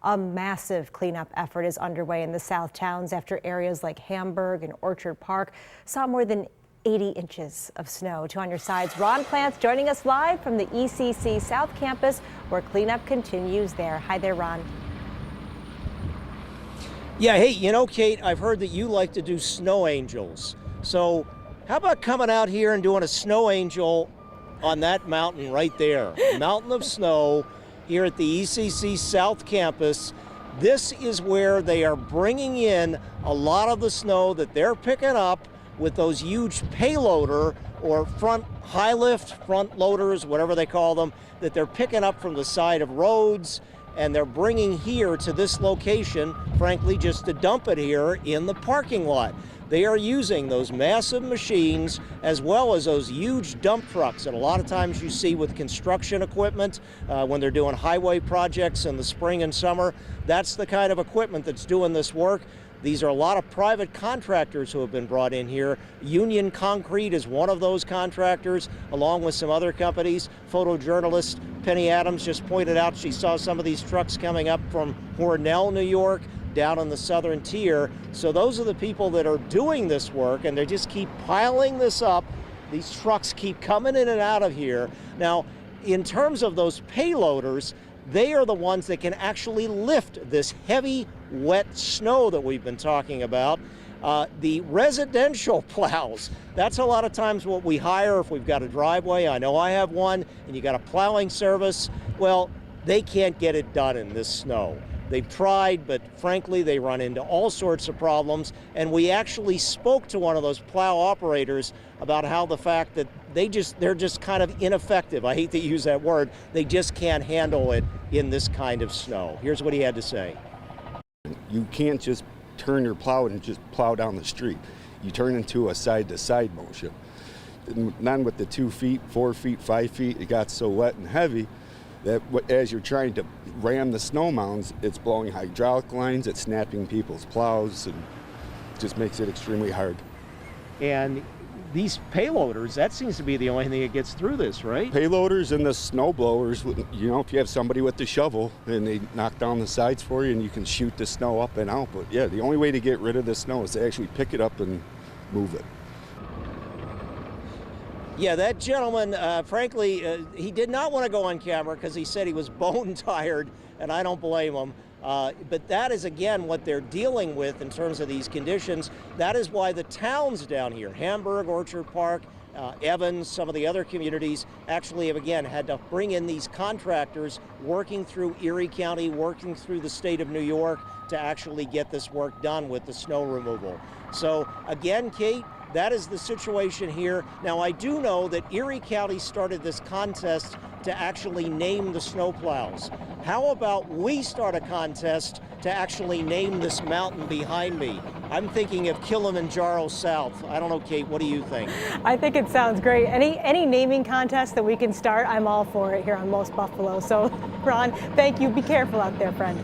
A massive cleanup effort is underway in the South Towns after areas like Hamburg and Orchard Park saw more than 80 inches of snow. On your sides, Ron Plants joining us live from the ECC South Campus, where cleanup continues there. Hi there, Ron. Yeah, hey, you know, Kate, I've heard that you like to do snow angels. So how about coming out here and doing a snow angel on that mountain right there? Mountain of snow here at the ECC South Campus. This is where they are bringing in a lot of the snow that they're picking up with those huge payloader or front high lift, front loaders, whatever they call them, that they're picking up from the side of roads, and they're bringing here to this location, frankly, just to dump it here in the parking lot. They are using those massive machines as well as those huge dump trucks that a lot of times you see with construction equipment when they're doing highway projects in the spring and summer. That's the kind of equipment that's doing this work. These are a lot of private contractors who have been brought in here. Union Concrete is one of those contractors, along with some other companies. Photojournalist Penny Adams just pointed out she saw some of these trucks coming up from Hornell, New York, down in the southern tier. So those are the people that are doing this work, and they just keep piling this up. These trucks keep coming in and out of here. Now, in terms of those payloaders, they are the ones that can actually lift this heavy, wet snow that we've been talking about. The residential plows, that's a lot of times what we hire if we've got a driveway. I know I have one, and you got a plowing service. Well, they can't get it done in this snow. They've tried, but frankly, they run into all sorts of problems. And we actually spoke to one of those plow operators about how the fact that they're just kind of ineffective. I hate to use that word. They just can't handle it in this kind of snow. Here's what he had to say. You can't just turn your plow and just plow down the street. You turn into a side-to-side motion. None with the 2 feet, 4 feet, 5 feet, it got so wet and heavy that as you're trying to ram the snow mounds, it's blowing hydraulic lines, it's snapping people's plows, and just makes it extremely hard. And these payloaders, that seems to be the only thing that gets through this, right? Payloaders and the snow blowers, you know, if you have somebody with the shovel and they knock down the sides for you and you can shoot the snow up and out. But yeah, the only way to get rid of the snow is to actually pick it up and move it. Yeah, that gentleman, frankly, he did not want to go on camera because he said he was bone tired, and I don't blame him. But that is, again, what they're dealing with in terms of these conditions. That is why the towns down here, Hamburg, Orchard Park, Evans, some of the other communities, actually have, again, had to bring in these contractors working through Erie County, working through the state of New York to actually get this work done with the snow removal. So, again, Kate, that is the situation here. Now, I do know that Erie County started this contest to actually name the snowplows. How about we start a contest to actually name this mountain behind me? I'm thinking of Kilimanjaro South. I don't know, Kate, what do you think? I think it sounds great. Any naming contest that we can start, I'm all for it here on Most Buffalo. So, Ron, thank you. Be careful out there, friend.